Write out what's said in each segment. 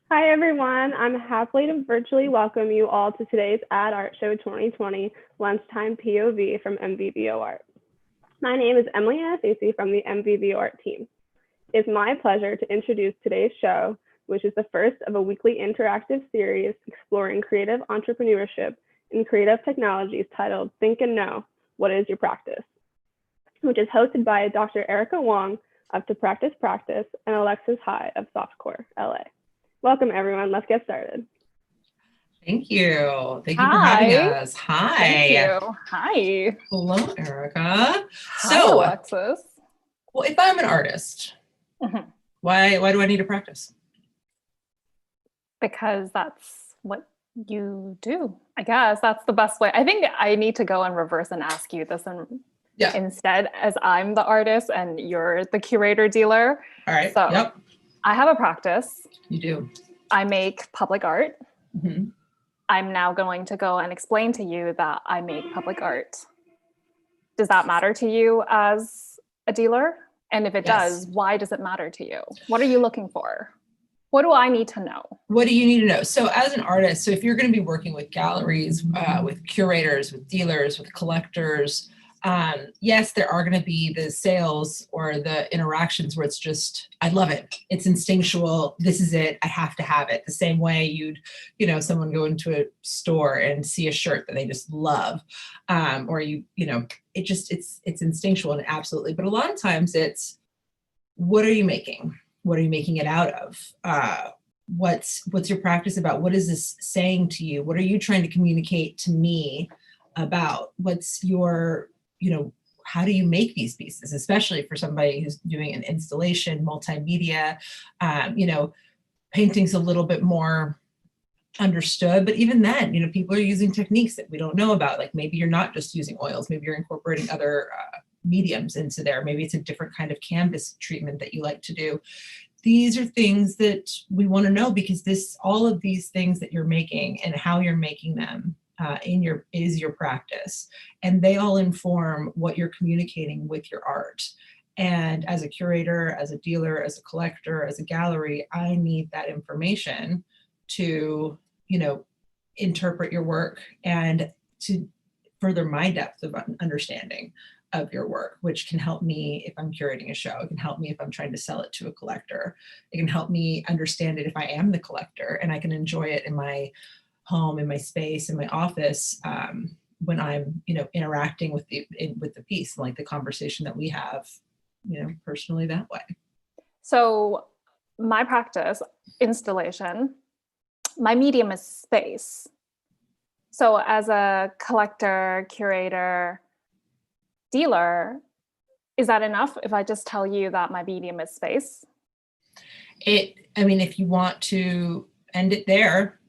Hi, everyone. I'm happy to virtually welcome you all to today's Ad Art Show 2020 Lunchtime POV from MVVO Art. My name is Emily Anastasi from the MVVO Art team. It's my pleasure to introduce today's show, which is the first of a weekly interactive series exploring creative entrepreneurship and creative technologies titled Think and Know, What is Your Practice?, which is hosted by Dr. Erika Wong of To Practice Practice and Alexis Hyde of softcore.la. Welcome, everyone. Let's get started. Thank you. Thank you for having Hi. us. Hi. Thank you. Hi. Hello, Erika. Hi, Alexis. Well, if I'm an artist, why do I need to practice? Because that's what you do. I guess that's the best way. I think I need to go in reverse and ask you this instead, as I'm the artist and you're the curator dealer. All right. So yep. I have a practice. You do. I make public art. Mm-hmm. I'm now going to go and explain to you that I make public art. Does that matter to you as a dealer? And if it does, why does it matter to you? What are you looking for? What do I need to know? What do you need to know? So as an artist, so if you're going to be working with galleries, with curators, with dealers, with collectors, yes, there are going to be the sales or the interactions where it's just, I love it. It's instinctual. This is it. I have to have it. The same way you'd, someone go into a store and see a shirt that they just love, or it's instinctual and absolutely. But a lot of times it's, what are you making? What are you making it out of? What's your practice about? What is this saying to you? What are you trying to communicate to me about? What's your, how do you make these pieces, especially for somebody who's doing an installation, multimedia, painting's a little bit more understood, but even then, people are using techniques that we don't know about. Like maybe you're not just using oils, maybe you're incorporating other mediums into there. Maybe it's a different kind of canvas treatment that you like to do. These are things that we want to know because all of these things that you're making and how you're making them is your practice, and they all inform what you're communicating with your art. And as a curator, as a dealer, as a collector, as a gallery, I need that information to, interpret your work and to further my depth of understanding of your work, which can help me if I'm curating a show. It can help me if I'm trying to sell it to a collector. It can help me understand it if I am the collector and I can enjoy it in my home, in my space, in my office, when I'm, interacting with the piece, like the conversation that we have, personally that way. So my practice, installation, my medium is space. So as a collector, curator, dealer, is that enough if I just tell you that my medium is space? If you want to end it there,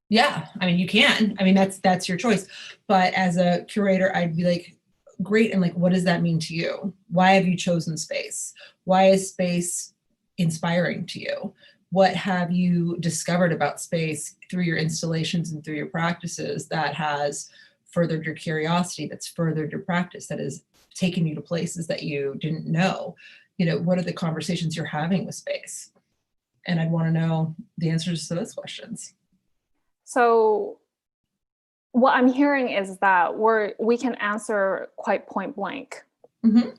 yeah, you can. That's your choice. But as a curator, I'd be like, great. And like, what does that mean to you? Why have you chosen space? Why is space inspiring to you? What have you discovered about space through your installations and through your practices that has furthered your curiosity, that's furthered your practice, that has taken you to places that you didn't know? What are the conversations you're having with space? And I'd want to know the answers to those questions. So what I'm hearing is that we can answer quite point blank. Mm-hmm.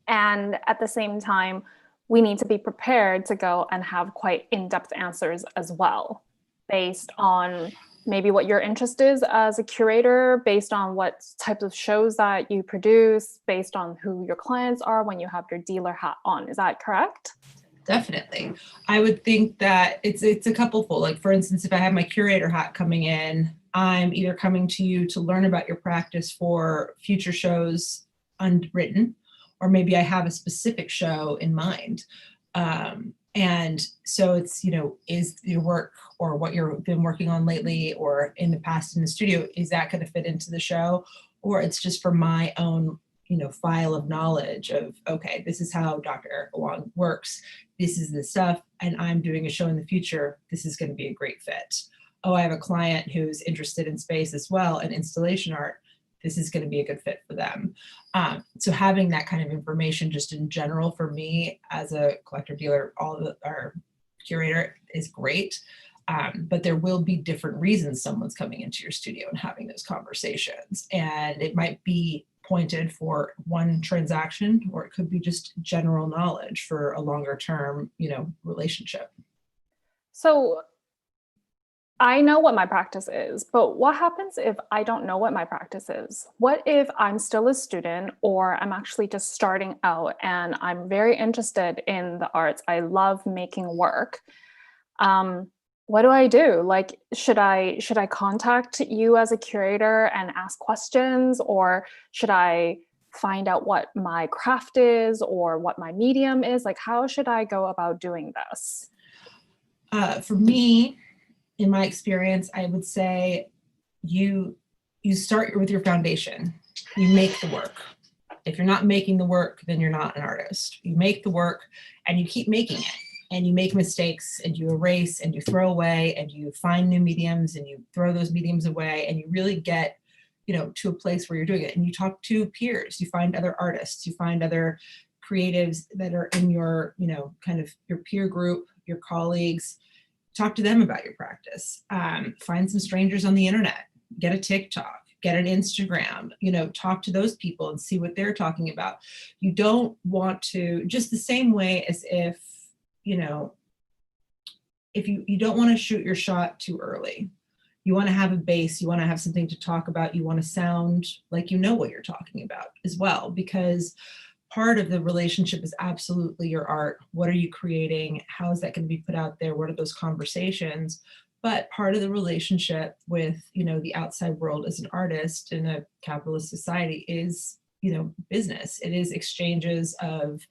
And at the same time, we need to be prepared to go and have quite in-depth answers as well, based on maybe what your interest is as a curator, based on what types of shows that you produce, based on who your clients are when you have your dealer hat on. Is that correct? Definitely. I would think that it's a couplefold. Like for instance, if I have my curator hat coming in, I'm either coming to you to learn about your practice for future shows unwritten, or maybe I have a specific show in mind. And so it's, is your work or what you've been working on lately or in the past in the studio, is that going to fit into the show? Or it's just for my own, file of knowledge of, okay, this is how Dr. Erika Wong works. This is the stuff, and I'm doing a show in the future. This is going to be a great fit. Oh, I have a client who's interested in space as well and installation art. This is going to be a good fit for them. So having that kind of information just in general for me as a collector dealer, all of our curator is great. But there will be different reasons someone's coming into your studio and having those conversations. And it might be pointed for one transaction, or it could be just general knowledge for a longer term, relationship. So I know what my practice is, but what happens if I don't know what my practice is? What if I'm still a student, or I'm actually just starting out and I'm very interested in the arts? I love making work. What do I do? Like, should I contact you as a curator and ask questions, or should I find out what my craft is or what my medium is? Like, how should I go about doing this? For me, in my experience, I would say you start with your foundation. You make the work. If you're not making the work, then you're not an artist. You make the work and you keep making it. And you make mistakes and you erase and you throw away and you find new mediums and you throw those mediums away, and you really get, to a place where you're doing it. And you talk to peers, you find other artists, you find other creatives that are in your, kind of your peer group, your colleagues. Talk to them about your practice. Find some strangers on the internet, get a TikTok, get an Instagram, talk to those people and see what they're talking about. You don't want to, just the same way as if you don't want to shoot your shot too early. You want to have a base, you want to have something to talk about, you want to sound like you know what you're talking about as well, because part of the relationship is absolutely your art. What are you creating? How is that going to be put out there? What are those conversations? But part of the relationship with, the outside world as an artist in a capitalist society is, business. It is exchanges of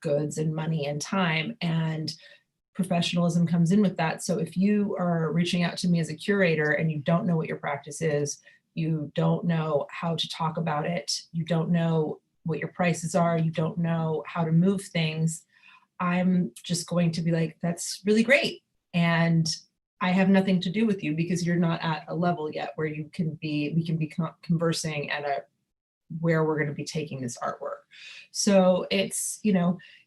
goods and money and time, and professionalism comes in with that. So if you are reaching out to me as a curator and you don't know what your practice is, you don't know how to talk about it, you don't know what your prices are, you don't know how to move things, I'm just going to be like, that's really great. And I have nothing to do with you because you're not at a level yet where we can be conversing at where we're going to be taking this artwork. So it's,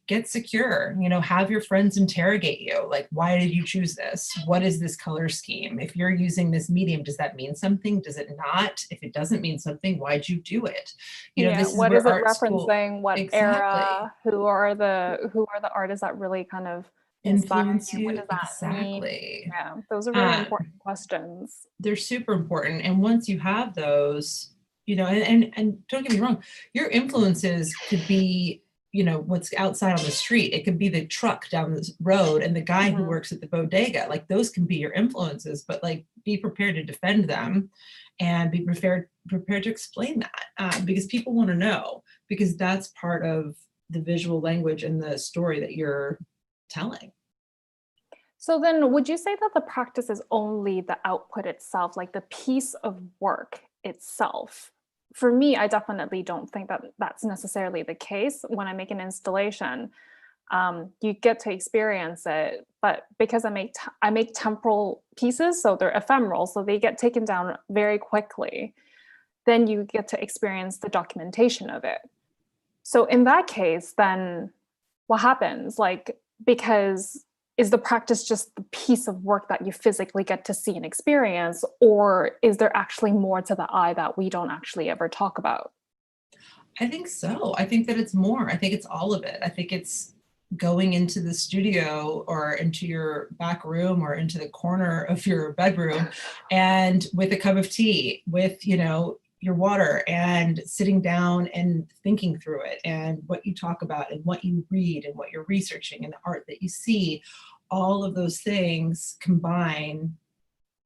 get secure, have your friends interrogate you. Like, why did you choose this? What is this color scheme? If you're using this medium, does that mean something? Does it not? If it doesn't mean something, why'd you do it? This is what where is it art referencing? school, What exactly. era? Who are the artists that really kind of inspire Influence you? you? What does that Exactly. mean? Yeah, those are really important questions. They're super important. And once you have those, and don't get me wrong, your influences could be, what's outside on the street. It could be the truck down the road and the guy who works at the bodega. Like, those can be your influences, but like, be prepared to defend them and be prepared to explain that, because people want to know, because that's part of the visual language and the story that you're telling. So then, would you say that the practice is only the output itself, like the piece of work itself? For me, I definitely don't think that that's necessarily the case. When I make an installation, you get to experience it, but because I make temporal pieces, so they're ephemeral, so they get taken down very quickly. Then you get to experience the documentation of it. So in that case, then what happens? Like, because is the practice just the piece of work that you physically get to see and experience, or is there actually more to the eye that we don't actually ever talk about? I think so. I think that it's more. I think it's all of it. I think it's going into the studio or into your back room or into the corner of your bedroom and with a cup of tea, with, your water, and sitting down and thinking through it, and what you talk about and what you read and what you're researching and the art that you see. All of those things combine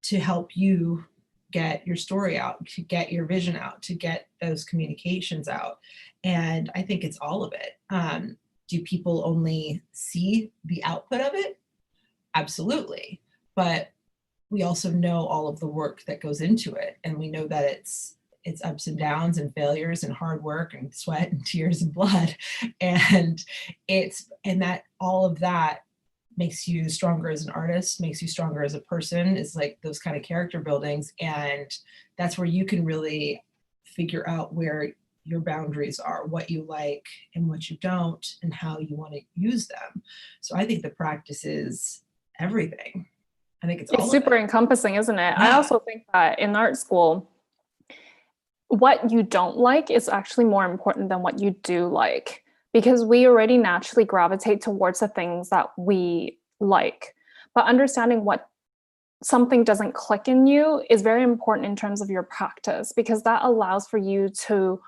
to help you get your story out, to get your vision out, to get those communications out. And I think it's all of it. Do people only see the output of it? Absolutely. But we also know all of the work that goes into it. And we know that it's ups and downs and failures and hard work and sweat and tears and blood. And that all of that makes you stronger as an artist, makes you stronger as a person, is like those kind of character buildings. And that's where you can really figure out where your boundaries are, what you like and what you don't, and how you want to use them. So I think the practice is everything. I think it's It's all super of it. encompassing, isn't it? I Yeah. also think that in art school, what you don't like is actually more important than what you do like, because we already naturally gravitate towards the things that we like. But understanding what something doesn't click in you is very important in terms of your practice, because that allows for you to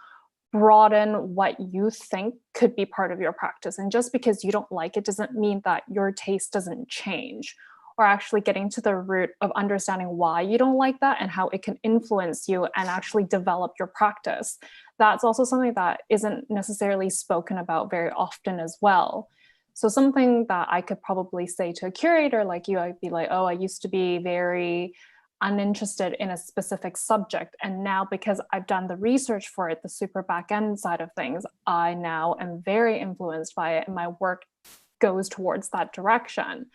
broaden what you think could be part of your practice. And just because you don't like it doesn't mean that your taste doesn't change, or actually getting to the root of understanding why you don't like that and how it can influence you and actually develop your practice. That's also something that isn't necessarily spoken about very often as well. So something that I could probably say to a curator like you, I'd be like, oh, I used to be very uninterested in a specific subject. And now, because I've done the research for it, the super back end side of things, I now am very influenced by it, and my work goes towards that direction.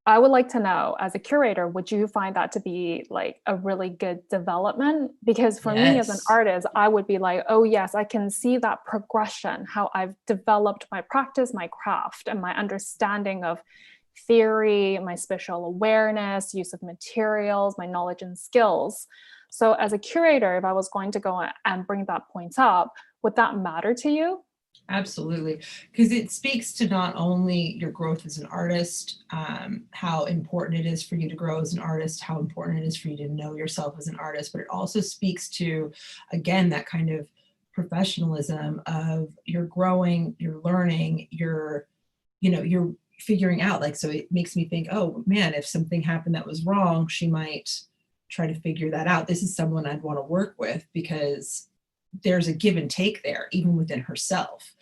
I would like to know, as a curator, would you find that to be like a really good development? Because for me as an artist, I would be like, oh yes, I can see that progression, how I've developed my practice, my craft, and my understanding of theory, my spatial awareness, use of materials, my knowledge and skills. So as a curator, if I was going to go and bring that point up, would that matter to you? Absolutely, because it speaks to not only your growth as an artist, how important it is for you to grow as an artist, how important it is for you to know yourself as an artist, but it also speaks to, again, that kind of professionalism of you're growing, you're learning, you're figuring out, like, so it makes me think, oh man, if something happened that was wrong, she might try to figure that out. This is someone I'd want to work with, because there's a give and take there, even within herself,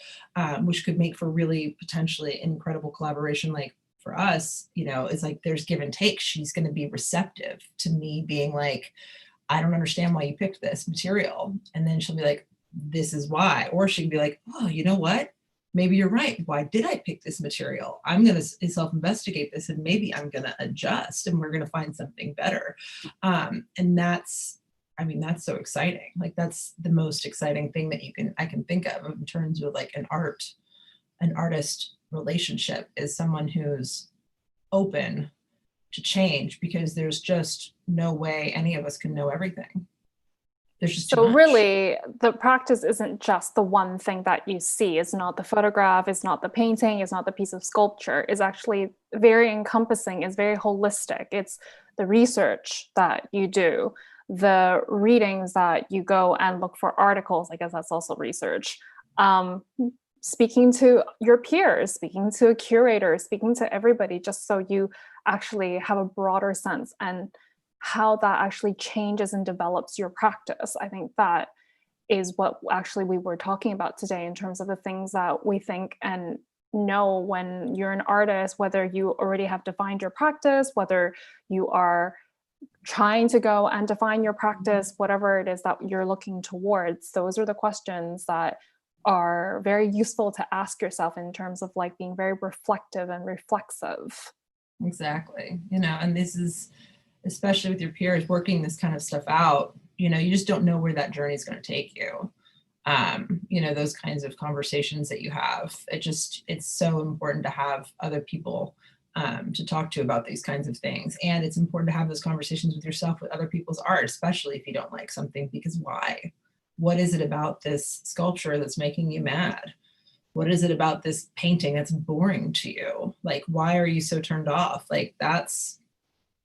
which could make for really potentially incredible collaboration. Like for us, it's like there's give and take. She's going to be receptive to me being like, I don't understand why you picked this material. And then she'll be like, this is why. Or she can be like, oh, you know what? Maybe you're right. Why did I pick this material? I'm going to self-investigate this, and maybe I'm going to adjust, and we're going to find something better. And that's so exciting. Like that's the most exciting thing that I can think of in terms of like an artist relationship, is someone who's open to change, because there's just no way any of us can know everything. There's just too much. Really, the practice isn't just the one thing that you see. It's not the photograph, it's not the painting, it's not the piece of sculpture. It's actually very encompassing, it's very holistic. It's the research that you do, the readings that you go and look for articles. I guess that's also research. Speaking to your peers, speaking to a curator, speaking to everybody, just so you actually have a broader sense and how that actually changes and develops your practice. I think that is what actually we were talking about today, in terms of the things that we think and know when you're an artist, whether you already have defined your practice, whether you are trying to go and define your practice, whatever it is that you're looking towards. Those are the questions that are very useful to ask yourself, in terms of like being very reflective and reflexive. Exactly. And this is, especially with your peers, working this kind of stuff out, you just don't know where that journey is going to take you. Those kinds of conversations that you have, it's so important to have other people to talk to about these kinds of things. And it's important to have those conversations with yourself, with other people's art, especially if you don't like something, because why? What is it about this sculpture that's making you mad? What is it about this painting that's boring to you? Like, why are you so turned off? Like,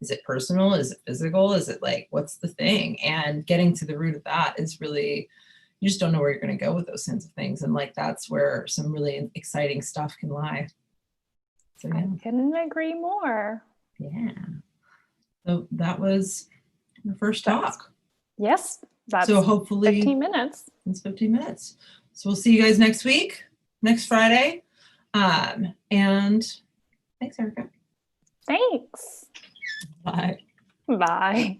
is it personal? Is it physical? Is it like, what's the thing? And getting to the root of that is really, you just don't know where you're going to go with those kinds of things. And like, that's where some really exciting stuff can lie. So, yeah. I couldn't agree more. Yeah. So that was the first talk. Yes. That's so hopefully 15 minutes. It's 15 minutes. So we'll see you guys next week, next Friday. And thanks, Erika. Thanks. Bye. Bye.